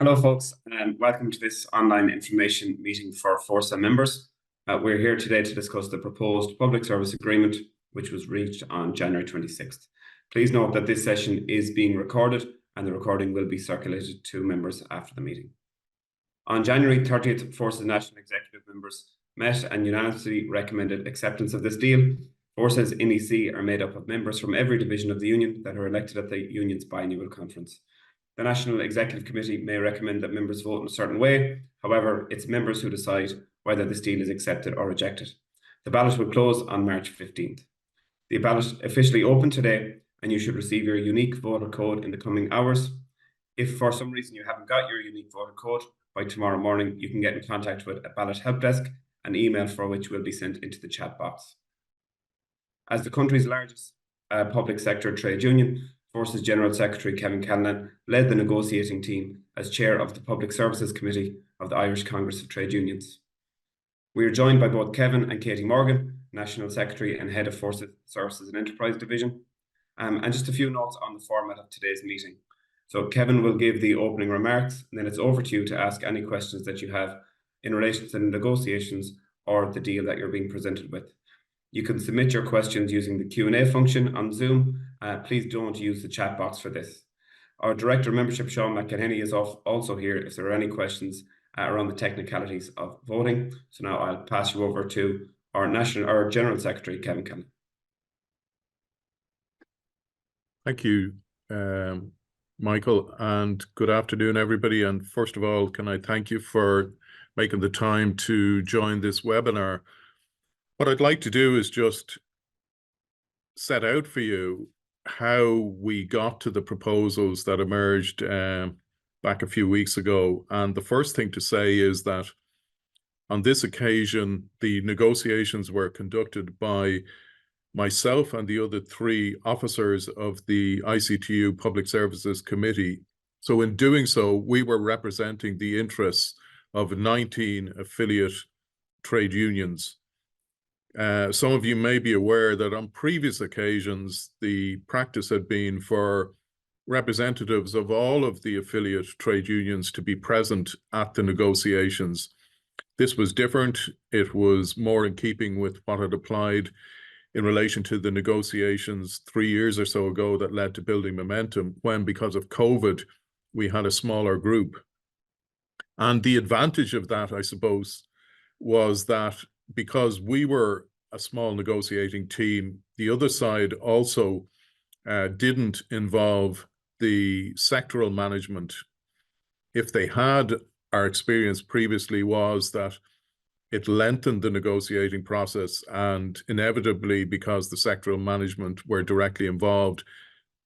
Hello, folks, and welcome to this online information meeting for Fórsa members. We're here today to discuss the proposed public service agreement, which was reached on January 26th. Please note that this session is being recorded and the recording will be circulated to members after the meeting. On January 30th, Fórsa's national executive members met and unanimously recommended acceptance of this deal. Fórsa's NEC are made up of members from every division of the union that are elected at the union's biannual conference. The National Executive Committee may recommend that members vote in a certain way. However, it's members who decide whether this deal is accepted or rejected. The ballot will close on March 15th. The ballot officially opened today, and you should receive your unique voter code in the coming hours. If for some reason you haven't got your unique voter code by tomorrow morning, you can get in contact with a Ballot help desk, an email for which will be sent into the chat box. As the country's largest public sector trade union, Fórsa's General Secretary Kevin Callanan led the negotiating team as chair of the Public Services Committee of the Irish Congress of Trade Unions. We are joined by both Kevin and Katie Morgan, National Secretary and Head of Fórsa Services and Enterprise Division. And just a few notes on the format of today's meeting. So Kevin will give the opening remarks, and then it's over to you to ask any questions that you have in relation to the negotiations or the deal that you're being presented with. You can submit your questions using the Q&A function on Zoom. Please don't use the chat box for this. Our Director of Membership, Sean McElhenney, is also here if there are any questions around the technicalities of voting. So now I'll pass you over to our General Secretary, Kevin Callanan. Thank you, Michael, and good afternoon, everybody. And first of all, can I thank you for making the time to join this webinar. What I'd like to do is just set out for you how we got to the proposals that emerged back a few weeks ago. And the first thing to say is that on this occasion, the negotiations were conducted by myself and the other three officers of the ICTU Public Services Committee. So in doing so, we were representing the interests of 19 affiliate trade unions. Some of you may be aware that on previous occasions, the practice had been for representatives of all of the affiliate trade unions to be present at the negotiations. This was different. It was more in keeping with what had applied in relation to the negotiations 3 years or so ago that led to building momentum, when because of COVID, we had a smaller group. And the advantage of that, I suppose, was that because we were a small negotiating team, the other side also didn't involve the sectoral management. If they had, our experience previously was that it lengthened the negotiating process, and inevitably, because the sectoral management were directly involved,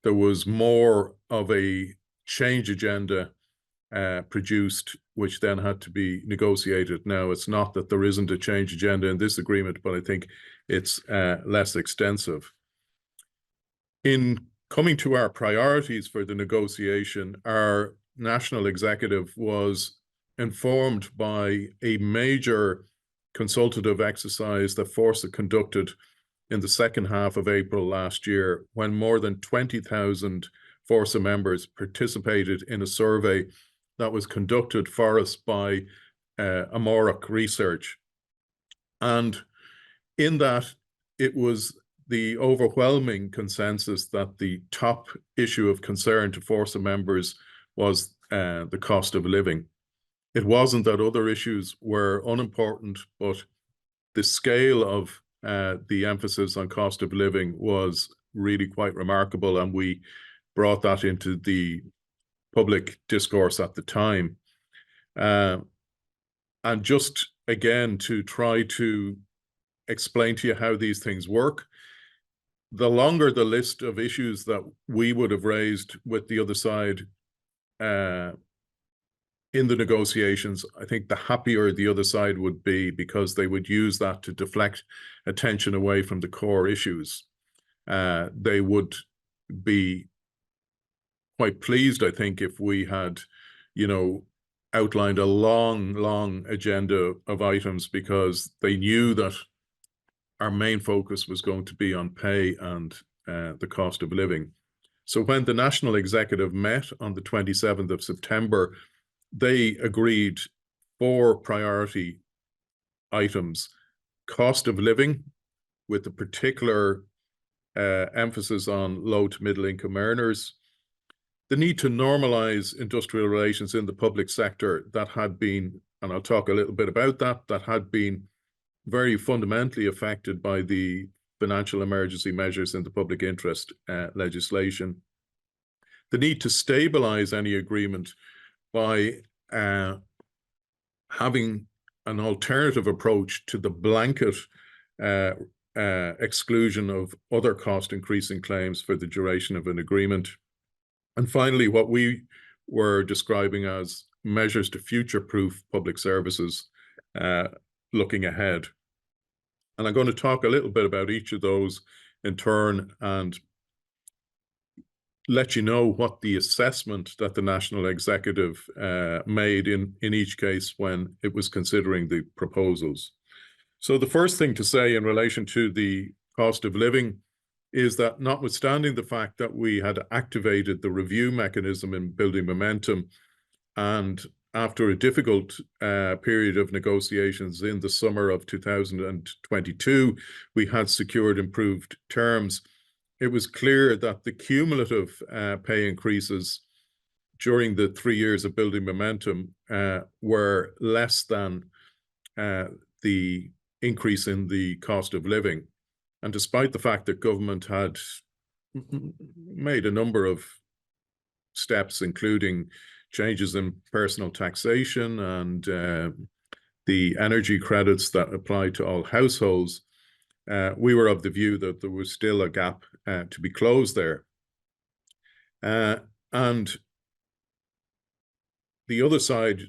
there was more of a change agenda produced, which then had to be negotiated. Now, it's not that there isn't a change agenda in this agreement, but I think it's less extensive. In coming to our priorities for the negotiation, our national executive was informed by a major consultative exercise that Fórsa conducted in the second half of April last year, when more than 20,000 Fórsa members participated in a survey that was conducted for us by Amorach Research. And in that, it was the overwhelming consensus that the top issue of concern to Fórsa members was the cost of living. It wasn't that other issues were unimportant, but the scale of the emphasis on cost of living was really quite remarkable, and we brought that into the public discourse at the time. And just again, to try to explain to you how these things work, the longer the list of issues that we would have raised with the other side in the negotiations, I think the happier the other side would be, because they would use that to deflect attention away from the core issues. They would be quite pleased, I think, if we had, outlined a long agenda of items, because they knew that our main focus was going to be on pay and the cost of living. So when the National Executive met on the 27th of September, they agreed 4 priority items: cost of living, with a particular emphasis on low to middle income earners; the need to normalize industrial relations in the public sector that had been, and I'll talk a little bit about that had been very fundamentally affected by the financial emergency measures in the public interest legislation; the need to stabilize any agreement by having an alternative approach to the blanket exclusion of other cost increasing claims for the duration of an agreement; and finally, what we were describing as measures to future-proof public services looking ahead. And I'm going to talk a little bit about each of those in turn and let you know what the assessment that the National Executive made in each case when it was considering the proposals. So the first thing to say in relation to the cost of living is that, notwithstanding the fact that we had activated the review mechanism in building momentum, and after a difficult period of negotiations in the summer of 2022, we had secured improved terms, it was clear that the cumulative pay increases during the 3 years of building momentum were less than the increase in the cost of living. And despite the fact that government had made a number of steps, including changes in personal taxation and the energy credits that apply to all households, we were of the view that there was still a gap to be closed there. And the other side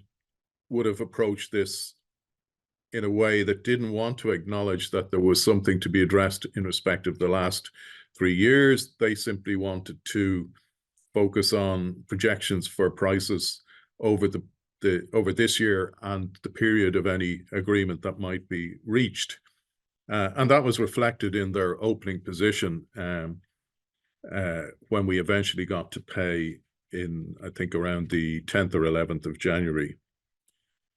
would have approached this in a way that didn't want to acknowledge that there was something to be addressed in respect of the last 3 years. They simply wanted to focus on projections for prices over over this year and the period of any agreement that might be reached. And that was reflected in their opening position when we eventually got to pay in, I think, around the 10th or 11th of January.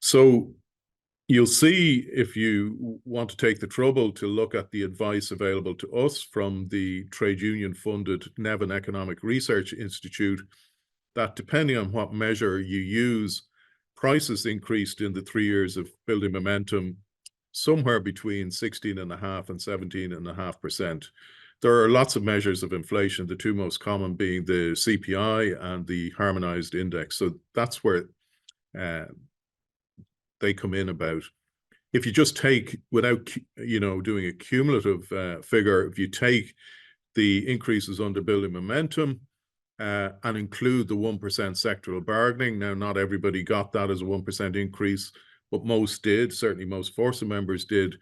So you'll see, if you want to take the trouble to look at the advice available to us from the trade union funded Nevin Economic Research Institute, that depending on what measure you use, prices increased in the 3 years of building momentum somewhere between 16.5% and 17.5%. There are lots of measures of inflation, the two most common being the CPI and the harmonized index. So that's where they come in about. If you just take, without doing a cumulative figure, if you take the increases under building momentum and include the 1% sectoral bargaining, now not everybody got that as a 1% increase, but most did, certainly most Fórsa members did,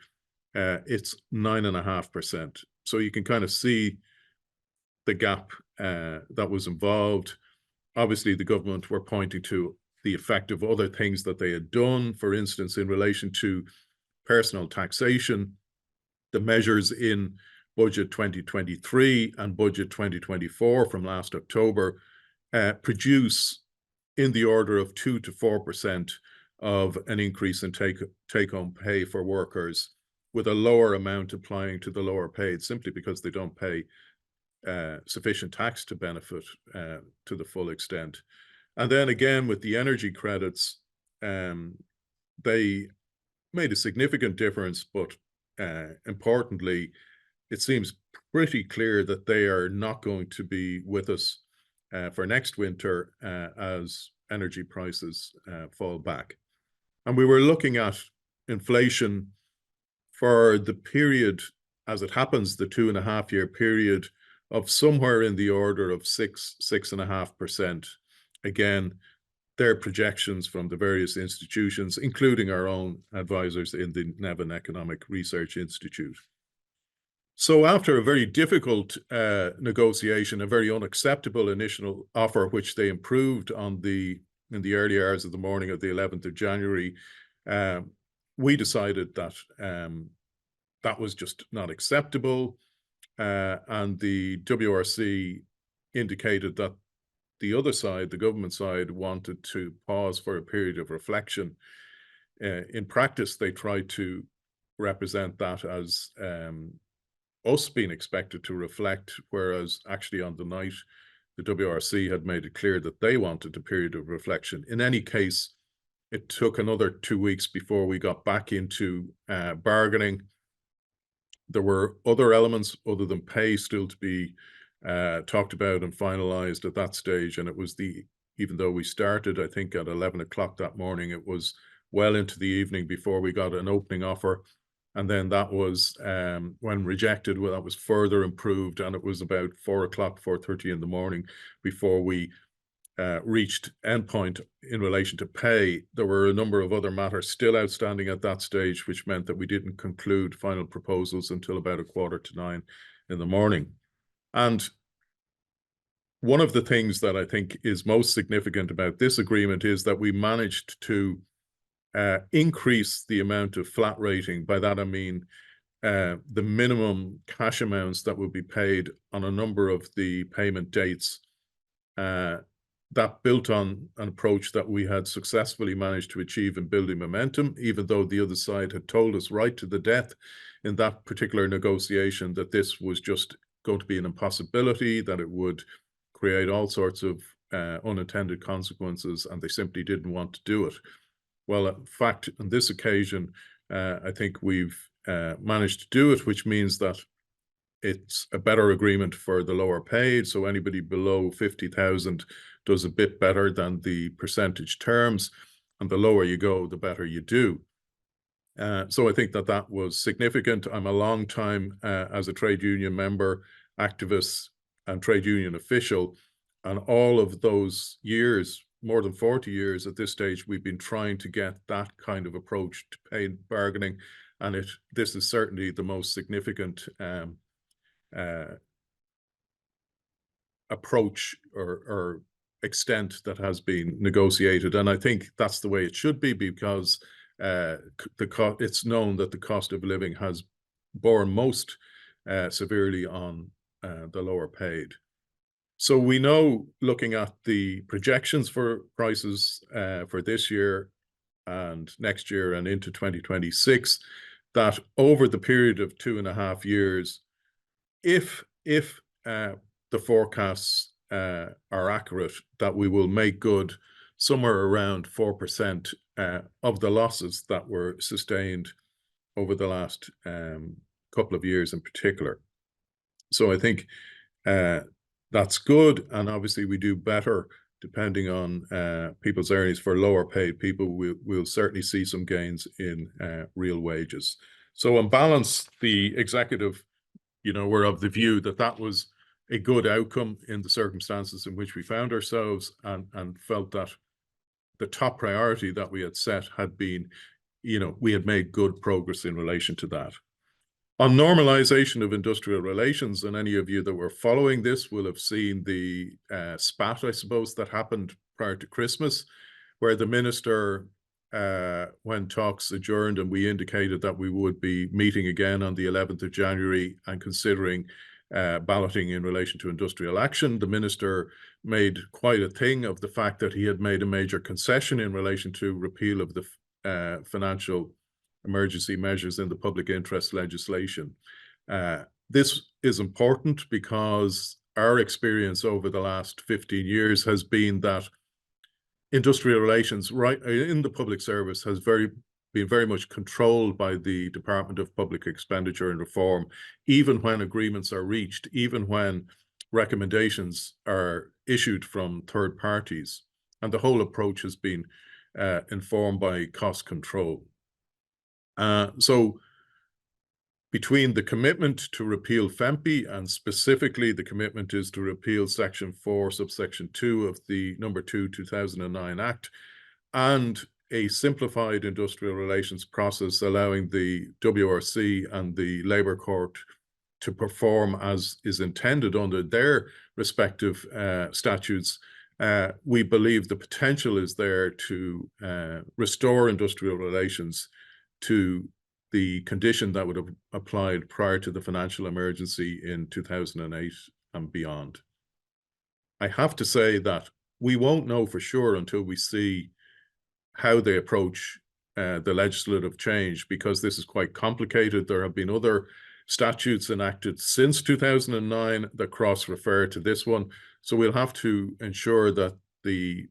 it's 9.5%. So you can kind of see the gap that was involved. Obviously, the government were pointing to the effect of other things that they had done. For instance, in relation to personal taxation, the measures in Budget 2023 and Budget 2024 from last October produce in the order of 2 to 4% of an increase in take-home pay for workers, with a lower amount applying to the lower paid, simply because they don't pay sufficient tax to benefit to the full extent. And then again, with the energy credits, they made a significant difference, but importantly, it seems pretty clear that they are not going to be with us for next winter as energy prices fall back. And we were looking at inflation for the period, as it happens, the 2.5-year period, of somewhere in the order of 6.5%. Again, their projections from the various institutions, including our own advisors in the Nevin Economic Research Institute. So after a very difficult negotiation, a very unacceptable initial offer, which they improved on in the early hours of the morning of the 11th of January, we decided that that was just not acceptable. And the WRC indicated that the other side, the government side, wanted to pause for a period of reflection. In practice, they tried to represent that as us being expected to reflect, whereas actually on the night, the WRC had made it clear that they wanted a period of reflection. In any case, it took another 2 weeks before we got back into bargaining. There were other elements other than pay still to be talked about and finalized at that stage. And it was even though we started, I think, at 11 o'clock that morning, it was well into the evening before we got an opening offer. And then that was, when rejected, well, that was further improved. And it was about 4 o'clock, 4:30 in the morning before we reached endpoint in relation to pay. There were a number of other matters still outstanding at that stage, which meant that we didn't conclude final proposals until about 8:45 in the morning. And one of the things that I think is most significant about this agreement is that we managed to increase the amount of flat rating. By that I mean the minimum cash amounts that will be paid on a number of the payment dates. That built on an approach that we had successfully managed to achieve in building momentum, even though the other side had told us right to the death in that particular negotiation that this was just going to be an impossibility, that it would create all sorts of unintended consequences, and they simply didn't want to do it. Well, in fact, on this occasion, I think we've managed to do it, which means that it's a better agreement for the lower paid. So anybody below 50,000 does a bit better than the percentage terms, and the lower you go, the better you do. So I think that that was significant. I'm a long time as a trade union member, activist, and trade union official, and all of those years, more than 40 years at this stage, we've been trying to get that kind of approach to pay bargaining, and this is certainly the most significant approach or extent that has been negotiated. And I think that's the way it should be, because it's known that the cost of living has borne most severely on the lower paid. So we know, looking at the projections for prices for this year and next year and into 2026, that over the period of 2.5 years, if the forecasts are accurate, that we will make good somewhere around 4% of the losses that were sustained over the last couple of years in particular. So I think that's good, and obviously we do better depending on people's earnings. For lower paid people, we'll certainly see some gains in real wages. So on balance, the executive, were of the view that that was a good outcome in the circumstances in which we found ourselves, and felt that the top priority that we had set had been, we had made good progress in relation to that. On normalization of industrial relations, and any of you that were following this will have seen the spat, I suppose, that happened prior to Christmas, where the minister, when talks adjourned and we indicated that we would be meeting again on the 11th of January and considering balloting in relation to industrial action, the minister made quite a thing of the fact that he had made a major concession in relation to repeal of the financial emergency measures in the public interest legislation. This is important because our experience over the last 15 years has been that industrial relations right in the public service has been very much controlled by the Department of Public Expenditure and Reform, even when agreements are reached, even when recommendations are issued from third parties. And the whole approach has been informed by cost control. So between the commitment to repeal FEMPI, and specifically the commitment is to repeal Section 4, subsection 2 of the number 2, 2009 Act, and a simplified industrial relations process allowing the WRC and the Labour Court to perform as is intended under their respective statutes, we believe the potential is there to restore industrial relations to the condition that would have applied prior to the financial emergency in 2008 and beyond. I have to say that we won't know for sure until we see how they approach the legislative change, because this is quite complicated. There have been other statutes enacted since 2009 that cross-refer to this one. So we'll have to ensure that the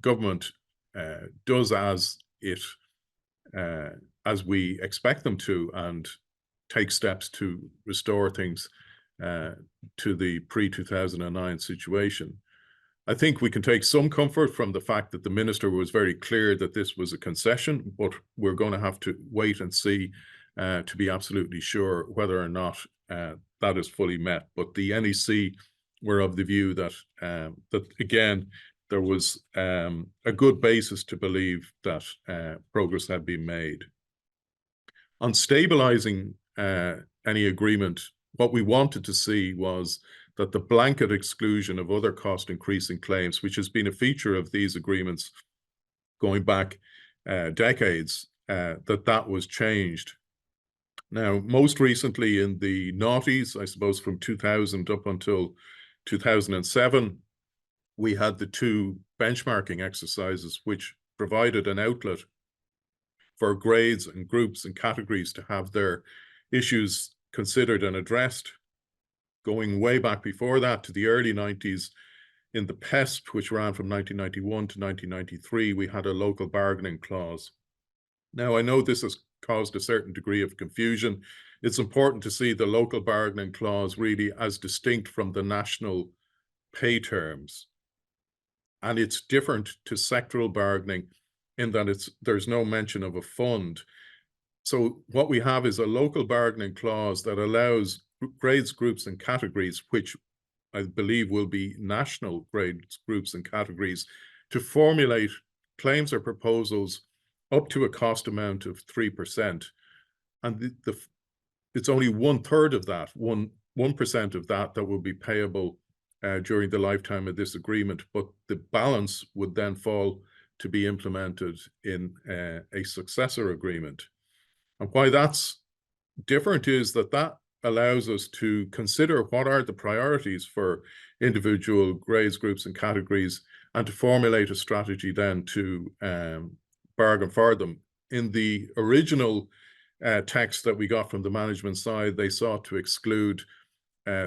government does as we expect them to, and take steps to restore things to the pre-2009 situation. I think we can take some comfort from the fact that the minister was very clear that this was a concession, but we're going to have to wait and see to be absolutely sure whether or not that is fully met. But the NEC were of the view that that again, there was a good basis to believe that progress had been made. On stabilizing any agreement, what we wanted to see was that the blanket exclusion of other cost increasing claims, which has been a feature of these agreements going back decades, that was changed. Now, most recently in the noughties, I suppose from 2000 up until 2007, we had the two benchmarking exercises, which provided an outlet for grades and groups and categories to have their issues considered and addressed. Going way back before that to the early 90s, in the PESP, which ran from 1991 to 1993, we had a local bargaining clause. Now, I know this has caused a certain degree of confusion. It's important to see the local bargaining clause really as distinct from the national pay terms. And it's different to sectoral bargaining in that there's no mention of a fund. So what we have is a local bargaining clause that allows grades, groups, and categories, which I believe will be national grades, groups, and categories, to formulate claims or proposals up to a cost amount of 3%. And it's only 1/3 of that, 1% of that will be payable during the lifetime of this agreement, but the balance would then fall to be implemented in a successor agreement. And why that's different is that allows us to consider what are the priorities for individual grades, groups, and categories, and to formulate a strategy then to bargain for them. In the original text that we got from the management side, they sought to exclude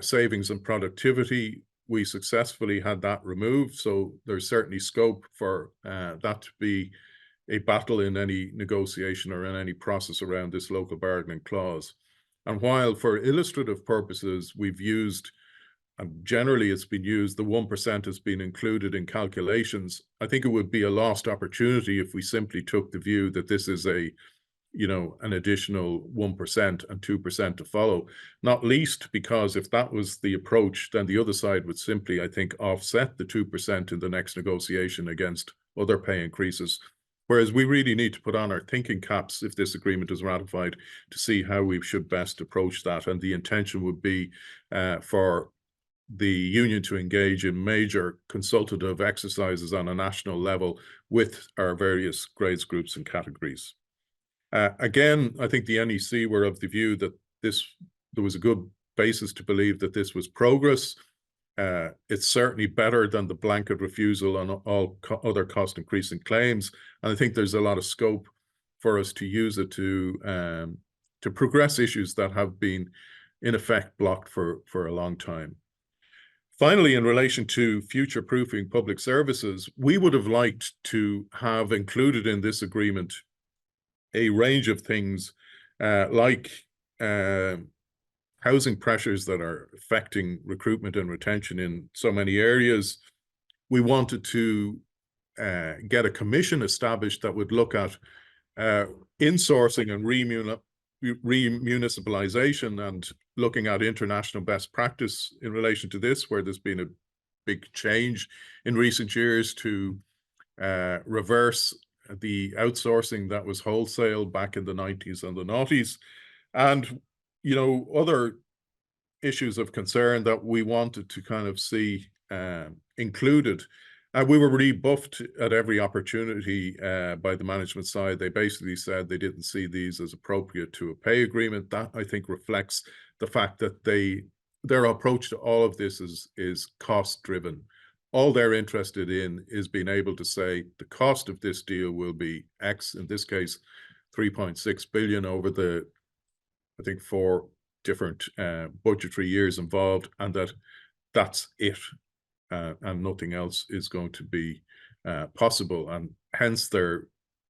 savings and productivity. We successfully had that removed, so there's certainly scope for that to be a battle in any negotiation or in any process around this local bargaining clause. And while for illustrative purposes we've used, and generally it's been used, the 1% has been included in calculations, I think it would be a lost opportunity if we simply took the view that this is an additional 1% and 2% to follow, not least because if that was the approach, then the other side would simply, I think, offset the 2% in the next negotiation against other pay increases. Whereas we really need to put on our thinking caps if this agreement is ratified to see how we should best approach that. And the intention would be for the union to engage in major consultative exercises on a national level with our various grades, groups, and categories. Again, I think the NEC were of the view that there was a good basis to believe that this was progress. It's certainly better than the blanket refusal on all other cost increasing claims. And I think there's a lot of scope for us to use it to progress issues that have been in effect blocked for a long time. Finally, in relation to future-proofing public services, we would have liked to have included in this agreement a range of things like housing pressures that are affecting recruitment and retention in so many areas. We wanted to get a commission established that would look at insourcing and remunicipalization and looking at international best practice in relation to this, where there's been a big change in recent years to reverse the outsourcing that was wholesale back in the 90s and the noughties. And other issues of concern that we wanted to kind of see included. We were rebuffed at every opportunity by the management side. They basically said they didn't see these as appropriate to a pay agreement. That, I think, reflects the fact that they their approach to all of this is cost driven. All they're interested in is being able to say the cost of this deal will be X, in this case, 3.6 billion over the, I think, 4 different budgetary years involved, and that's it, and nothing else is going to be possible, and hence their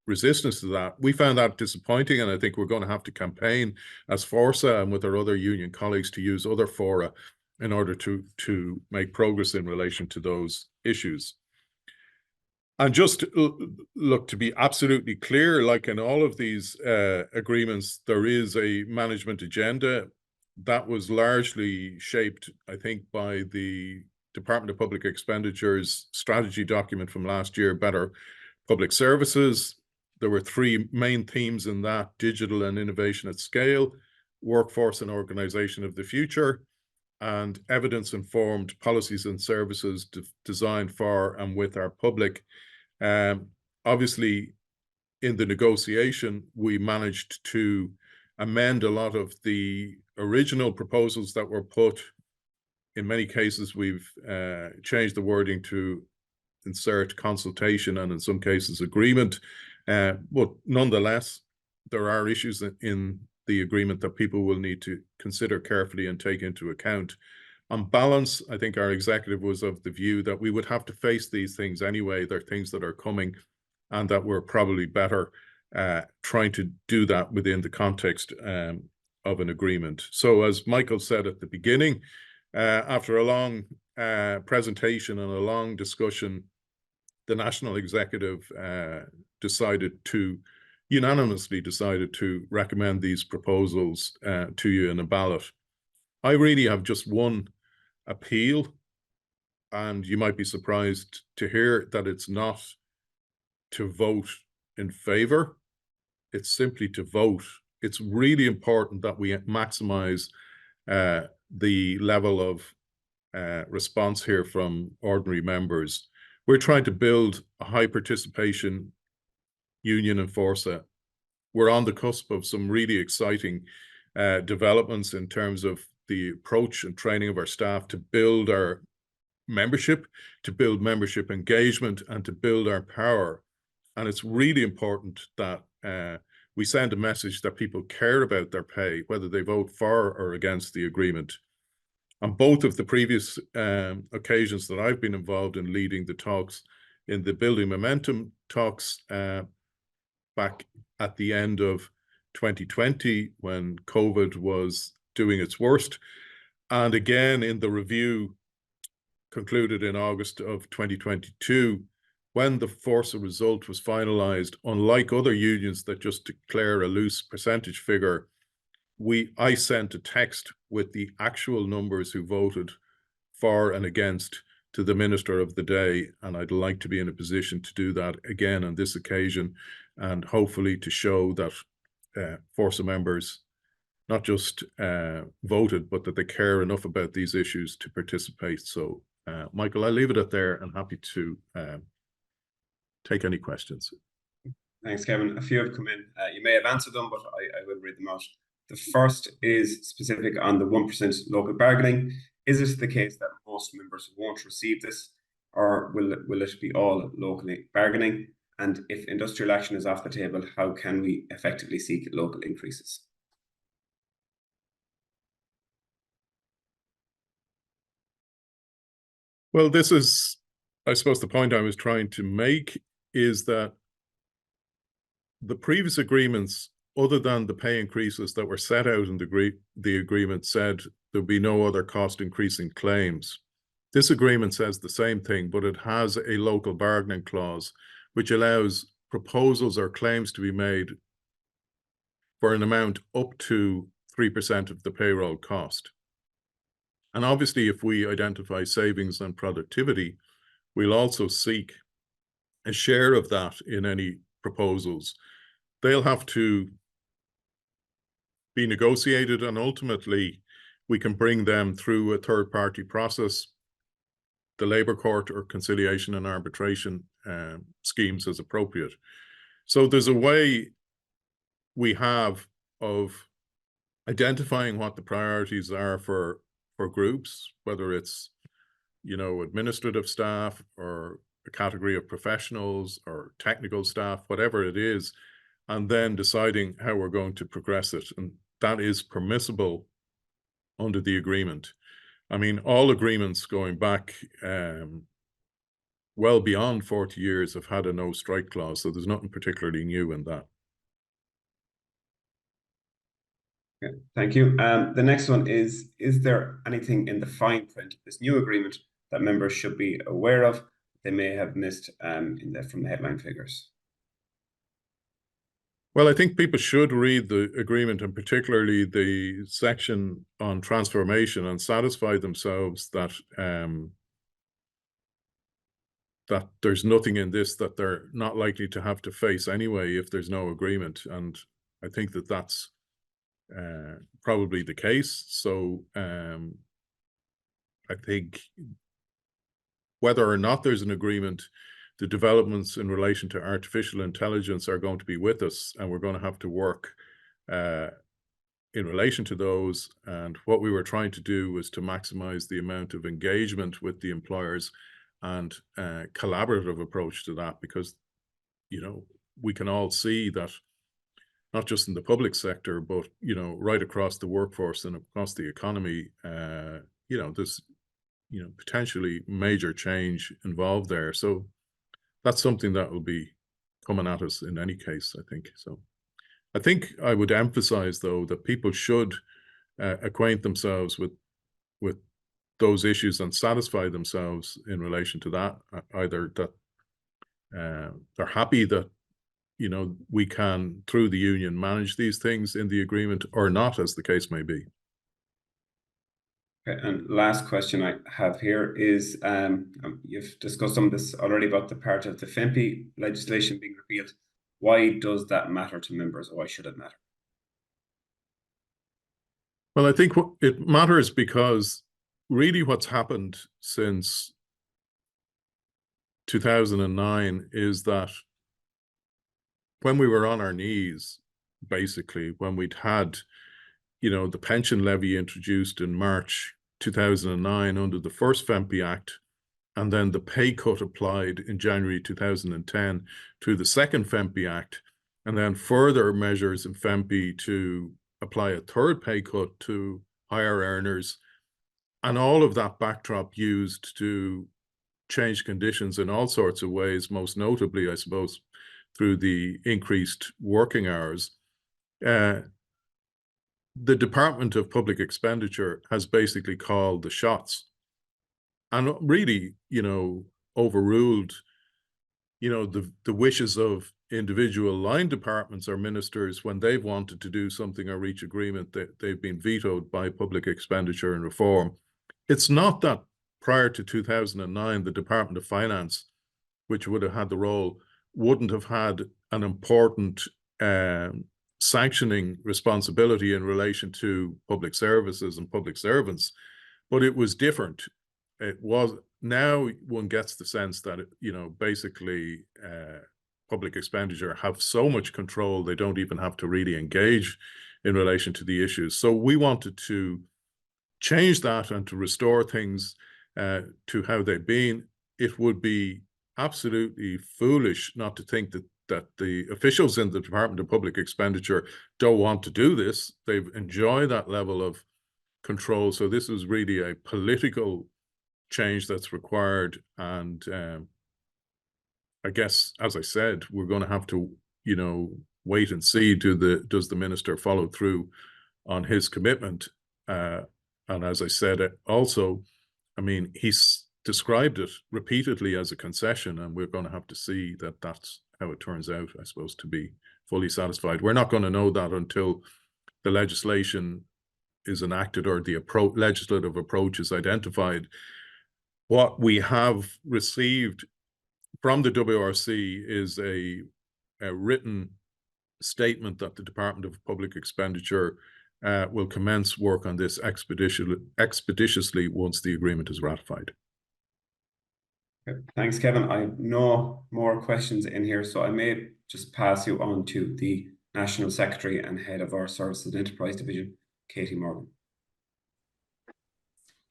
resistance to that. We found that disappointing, and I think we're going to have to campaign as Fórsa and with our other union colleagues to use other fora in order to make progress in relation to those issues. And just look, to be absolutely clear, like in all of these agreements, there is a management agenda that was largely shaped, I think, by the Department of Public Expenditure's strategy document from last year, Better Public Services. There were 3 main themes in that: digital and innovation at scale, workforce and organization of the future, and evidence-informed policies and services designed for and with our public. Obviously, in the negotiation, we managed to amend a lot of the original proposals that were put. In many cases, we've changed the wording to insert consultation and in some cases agreement. But nonetheless, there are issues in the agreement that people will need to consider carefully and take into account. On balance, I think our executive was of the view that we would have to face these things anyway. They're things that are coming, and that we're probably better trying to do that within the context of an agreement. So as Michael said at the beginning, after a long presentation and a long discussion, the National Executive unanimously decided to recommend these proposals to you in a ballot. I really have just one appeal, and you might be surprised to hear that it's not to vote in favor, it's simply to vote. It's really important that we maximize the level of response here from ordinary members. We're trying to build a high participation union in Fórsa. We're on the cusp of some really exciting developments in terms of the approach and training of our staff to build our membership, to build membership engagement, and to build our power. And it's really important that we send a message that people care about their pay, whether they vote for or against the agreement. On both of the previous occasions that I've been involved in leading the talks, in the Building Momentum talks back at the end of 2020 when COVID was doing its worst, and again in the review concluded in August of 2022, when the Fórsa result was finalized, unlike other unions that just declare a loose percentage figure, I sent a text with the actual numbers who voted for and against to the Minister of the day, and I'd like to be in a position to do that again on this occasion, and hopefully to show that Fórsa members not just voted, but that they care enough about these issues to participate. So, Michael, I'll leave it at there and happy to take any questions. Thanks, Kevin. A few have come in. You may have answered them, but I will read them out. The first is specific on the 1% local bargaining. Is it the case that most members won't receive this, or will it be all locally bargaining? And if industrial action is off the table, how can we effectively seek local increases? Well, this is, I suppose, the point I was trying to make is that the previous agreements, other than the pay increases that were set out in the agreement, said there'll be no other cost increasing claims. This agreement says the same thing, but it has a local bargaining clause, which allows proposals or claims to be made for an amount up to 3% of the payroll cost. And obviously, if we identify savings and productivity, we'll also seek a share of that in any proposals. They'll have to be negotiated, and ultimately we can bring them through a third-party process, the Labour Court or conciliation and arbitration schemes as appropriate. So there's a way we have of identifying what the priorities are for for groups, whether it's, administrative staff or a category of professionals or technical staff, whatever it is, and then deciding how we're going to progress it. And that is permissible under the agreement. I mean, all agreements going back well beyond 40 years have had a no strike clause, so there's nothing particularly new in that. Okay, thank you. The next one is there anything in the fine print of this new agreement that members should be aware of they may have missed from the headline figures? Well, I think people should read the agreement, and particularly the section on transformation, and satisfy themselves that that there's nothing in this that they're not likely to have to face anyway if there's no agreement. And I think that that's probably the case. So I think whether or not there's an agreement, the developments in relation to artificial intelligence are going to be with us, and we're going to have to work in relation to those. And what we were trying to do was to maximize the amount of engagement with the employers and collaborative approach to that, because, we can all see that not just in the public sector, but, right across the workforce and across the economy, there's, potentially major change involved there. So that's something that will be coming at us in any case, I think. So I think I would emphasize, though, that people should acquaint themselves with those issues and satisfy themselves in relation to that, either that they're happy that, we can, through the union, manage these things in the agreement or not, as the case may be. Okay, and last question I have here is, you've discussed some of this already about the part of the FEMPI legislation being repealed. Why does that matter to members, or why should it matter? Well, I think it matters because really what's happened since 2009 is that when we were on our knees, basically, when we'd had, the pension levy introduced in March 2009 under the first FEMPI Act, and then the pay cut applied in January 2010 through the second FEMPI Act, and then further measures in FEMPI to apply a third pay cut to higher earners, and all of that backdrop used to change conditions in all sorts of ways, most notably, I suppose, through the increased working hours. The Department of Public Expenditure has basically called the shots and really, overruled, the wishes of individual line departments or ministers when they've wanted to do something or reach agreement that they've been vetoed by Public Expenditure and Reform. It's not that prior to 2009, the Department of Finance, which would have had the role, wouldn't have had an important sanctioning responsibility in relation to public services and public servants, but it was different. It was, now one gets the sense that, basically Public Expenditure have so much control, they don't even have to really engage in relation to the issues. So we wanted to change that and to restore things to how they've been. It would be absolutely foolish not to think that the officials in the Department of Public Expenditure don't want to do this. They've enjoyed that level of control. So this is really a political change that's required. And I guess, as I said, we're going to have to, wait and see, does the minister follow through on his commitment? And as I said, also, I mean, he's described it repeatedly as a concession, and we're going to have to see that that's how it turns out, I suppose, to be fully satisfied. We're not going to know that until the legislation is enacted or the legislative approach is identified. What we have received from the WRC is a written statement that the Department of Public Expenditure will commence work on this expeditiously once the agreement is ratified. Okay. Thanks, Kevin. I have no more questions in here, so I may just pass you on to the National Secretary and Head of our Services and Enterprise Division, Katie Morgan.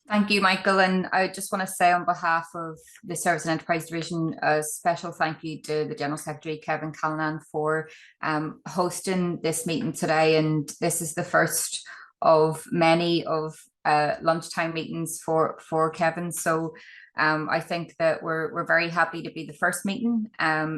Thank you, Michael. And I just want to say on behalf of the Service and Enterprise Division, a special thank you to the General Secretary, Kevin Callanan, for hosting this meeting today. And this is the first of many of lunchtime meetings for Kevin. So I think that we're very happy to be the first meeting,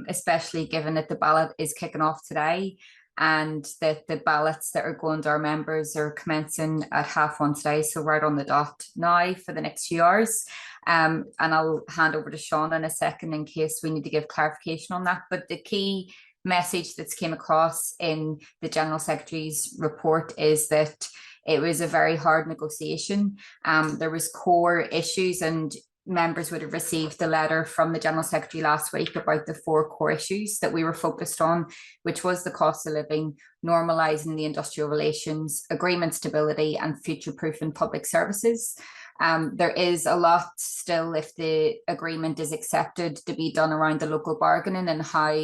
especially given that the ballot is kicking off today, and that the ballots that are going to our members are commencing at 1:30 today, so right on the dot now for the next few hours. And I'll hand over to Sean in a second in case we need to give clarification on that. But the key message that's came across in the General Secretary's report is that it was a very hard negotiation. There was core issues, and members would have received the letter from the General Secretary last week about the 4 core issues that we were focused on, which was the cost of living, normalising the industrial relations, agreement stability, and future-proofing public services. There is a lot still, if the agreement is accepted, to be done around the local bargaining and how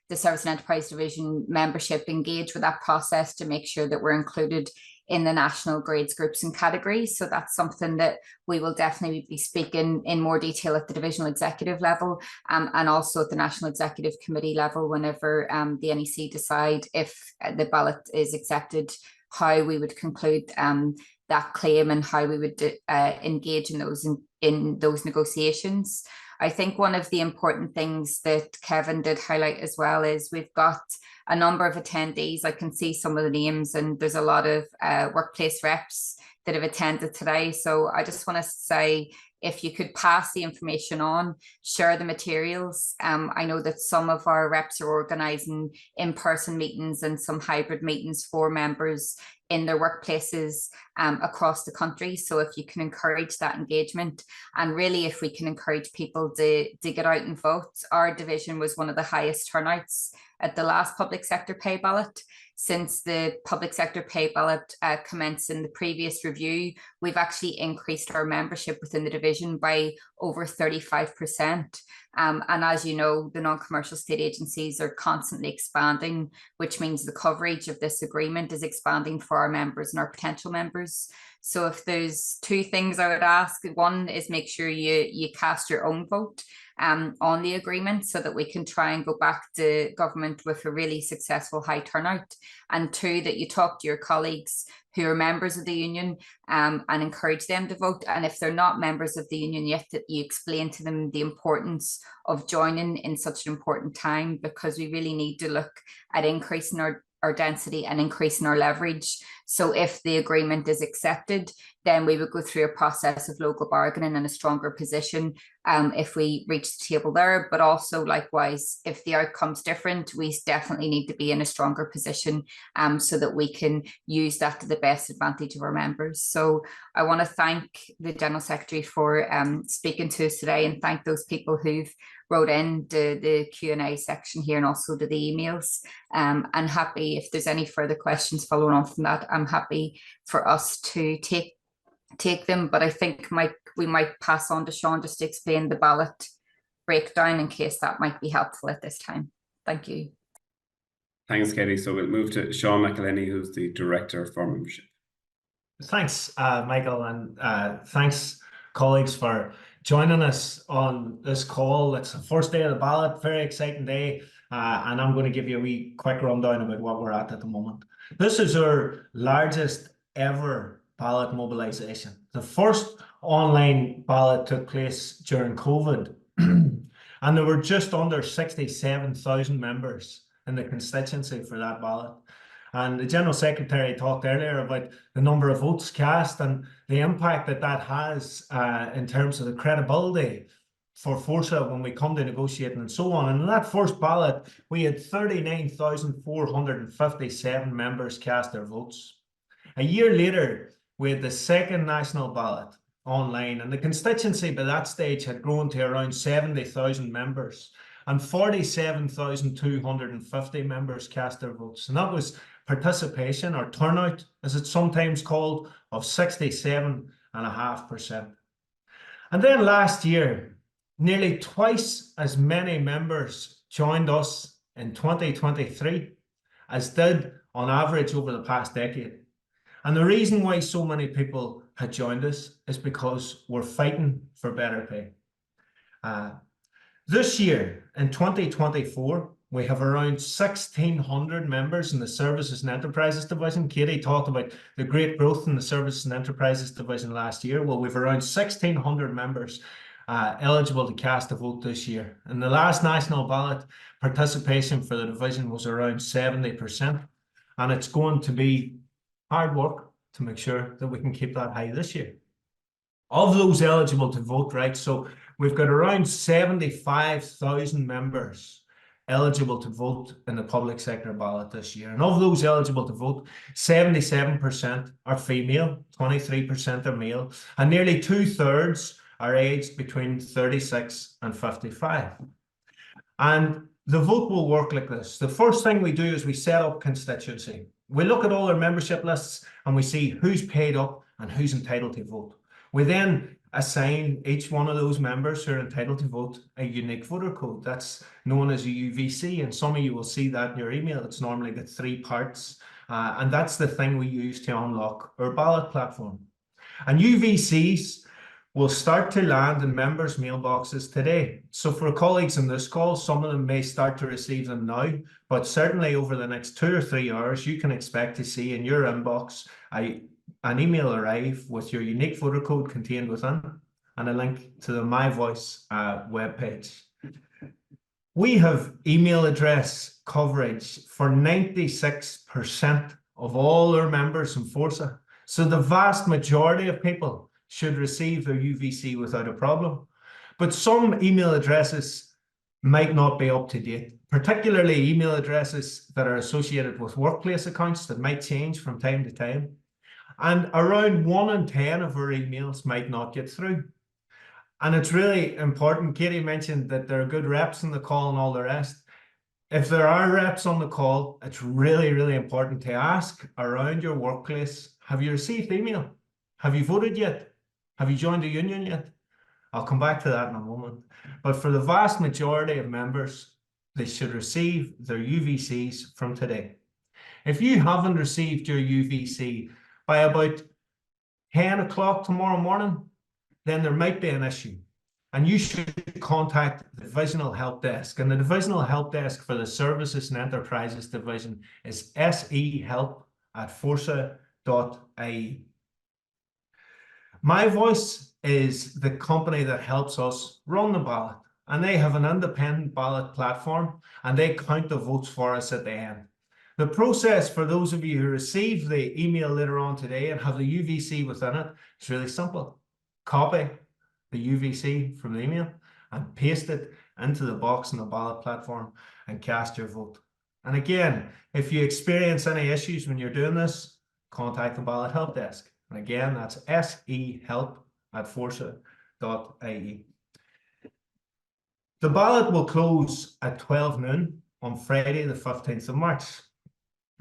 the Service and Enterprise Division membership engage with that process to make sure that we're included in the national grades, groups and categories. So that's something that we will definitely be speaking in more detail at the divisional executive level, and also at the National Executive Committee level whenever the NEC decide if the ballot is accepted, how we would conclude that claim and how we would engage in those negotiations. I think one of the important things that Kevin did highlight as well is we've got a number of attendees. I can see some of the names, and there's a lot of workplace reps that have attended today. So I just want to say, if you could pass the information on, share the materials. I know that some of our reps are organising in-person meetings and some hybrid meetings for members in their workplaces across the country. So if you can encourage that engagement, and really if we can encourage people to get out and vote. Our division was one of the highest turnouts at the last public sector pay ballot. Since the public sector pay ballot commenced in the previous review, we've actually increased our membership within the division by over 35%. And as you know, the non-commercial state agencies are constantly expanding, which means the coverage of this agreement is expanding for our members and our potential members. So if there's 2 things I would ask, one is make sure you cast your own vote on the agreement so that we can try and go back to government with a really successful high turnout. And 2, that you talk to your colleagues who are members of the union and encourage them to vote. And if they're not members of the union yet, that you explain to them the importance of joining in such an important time, because we really need to look at increasing our density and increasing our leverage. So if the agreement is accepted, then we would go through a process of local bargaining in a stronger position if we reach the table there. But also likewise, if the outcome's different, we definitely need to be in a stronger position so that we can use that to the best advantage of our members. So I want to thank the General Secretary for speaking to us today, and thank those people who've wrote in the Q&A section here and also to the emails. And happy, if there's any further questions following on from that, I'm happy for us to take them. But I think we might pass on to Sean just to explain the ballot breakdown in case that might be helpful at this time. Thank you. Thanks, Katie. So we'll move to Sean McElhenney, who's the Director for Membership. Thanks, Michael, and thanks, colleagues, for joining us on this call. It's the first day of the ballot, very exciting day, and I'm going to give you a wee quick rundown about what we're at the moment. This is our largest ever ballot mobilisation. The first online ballot took place during COVID, and there were just under 67,000 members in the constituency for that ballot. And the General Secretary talked earlier about the number of votes cast and the impact that has in terms of the credibility for Fórsa when we come to negotiating and so on. And in that first ballot, we had 39,457 members cast their votes. A year later, we had the second national ballot online, and the constituency by that stage had grown to around 70,000 members, and 47,250 members cast their votes. And that was participation, or turnout, as it's sometimes called, of 67.5%. And then last year, nearly twice as many members joined us in 2023 as did on average over the past decade. And the reason why so many people had joined us is because we're fighting for better pay. This year, in 2024, we have around 1,600 members in the Services and Enterprises Division. Katie talked about the great growth in the Services and Enterprises Division last year. Well, we've around 1,600 members eligible to cast a vote this year. In the last national ballot, participation for the division was around 70%. And it's going to be hard work to make sure that we can keep that high this year. Of those eligible to vote, right, so we've got around 75,000 members eligible to vote in the public sector ballot this year. And of those eligible to vote, 77% are female, 23% are male, and nearly 2/3 are aged between 36 and 55. And the vote will work like this. The first thing we do is we set up constituency. We look at all our membership lists and we see who's paid up and who's entitled to vote. We then assign each one of those members who are entitled to vote a unique voter code. That's known as a UVC, and some of you will see that in your email. It's normally got 3 parts, and that's the thing we use to unlock our ballot platform. And UVCs will start to land in members' mailboxes today. So for colleagues on this call, some of them may start to receive them now, but certainly over the next 2 or 3 hours, you can expect to see in your inbox an email arrive with your unique voter code contained within and a link to the My Voice webpage. We have email address coverage for 96% of all our members in Fórsa. So the vast majority of people should receive their UVC without a problem. But some email addresses might not be up to date, particularly email addresses that are associated with workplace accounts that might change from time to time. And around 1 in 10 of our emails might not get through. And it's really important. Katie mentioned that there are good reps on the call and all the rest. If there are reps on the call, it's really, really important to ask around your workplace, have you received email? Have you voted yet? Have you joined a union yet? I'll come back to that in a moment. But for the vast majority of members, they should receive their UVCs from today. If you haven't received your UVC by about 10 o'clock tomorrow morning, then there might be an issue. And you should contact the Divisional Help Desk. And the Divisional Help Desk for the Services and Enterprises Division is sehelp@fórsa.ie. My Voice is the company that helps us run the ballot. And they have an independent ballot platform, and they count the votes for us at the end. The process for those of you who receive the email later on today and have the UVC within it is really simple. Copy the UVC from the email and paste it into the box in the ballot platform and cast your vote. And again, if you experience any issues when you're doing this, contact the Ballot Help Desk. And again, that's sehelp@fórsa.ie. The ballot will close at 12 noon on Friday, the 15th of March.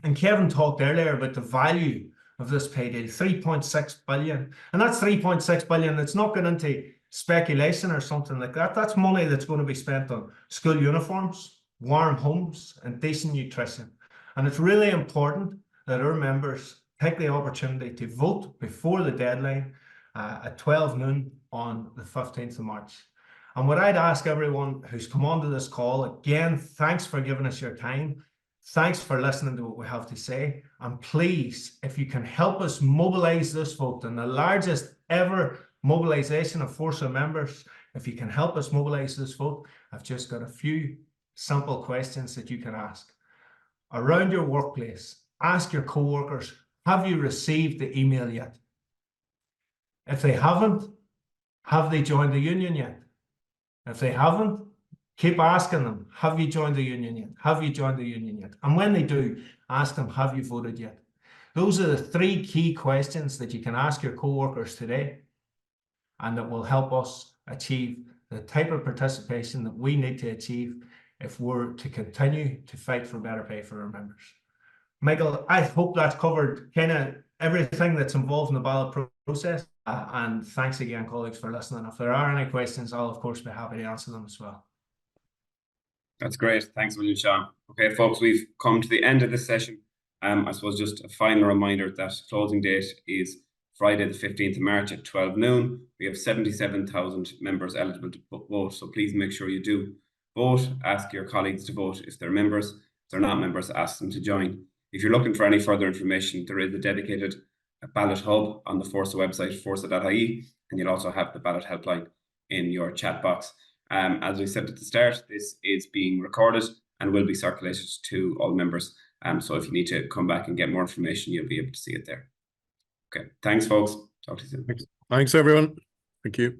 And Kevin talked earlier about the value of this pay deal, 3.6 billion. And that's 3.6 billion. It's not going into speculation or something like that. That's money that's going to be spent on school uniforms, warm homes, and decent nutrition. And it's really important that our members take the opportunity to vote before the deadline at 12 noon on the 15th of March. And what I'd ask everyone who's come onto this call, again, thanks for giving us your time. Thanks for listening to what we have to say. And please, if you can help us mobilize this vote in the largest ever mobilization of Fórsa members, if you can help us mobilize this vote, I've just got a few simple questions that you can ask. Around your workplace, ask your co-workers, have you received the email yet? If they haven't, have they joined the union yet? If they haven't, keep asking them, have you joined the union yet? Have you joined the union yet? And when they do, ask them, have you voted yet? Those are the 3 key questions that you can ask your co-workers today, and that will help us achieve the type of participation that we need to achieve if we're to continue to fight for better pay for our members. Michael, I hope that's covered kind of everything that's involved in the ballot process. And thanks again, colleagues, for listening. If there are any questions, I'll of course be happy to answer them as well. That's great. Thanks, William Sean. Okay, folks, we've come to the end of this session. I suppose just a final reminder that closing date is Friday the 15th of March at 12 noon. We have 77,000 members eligible to vote, so please make sure you do vote. Ask your colleagues to vote if they're members. If they're not members, ask them to join. If you're looking for any further information, there is a dedicated ballot hub on the Fórsa website, fórsa.ie, and you'll also have the ballot helpline in your chat box. As we said at the start, this is being recorded and will be circulated to all members. So if you need to come back and get more information, you'll be able to see it there. Okay, thanks folks. Talk to you soon. Thanks everyone. Thank you.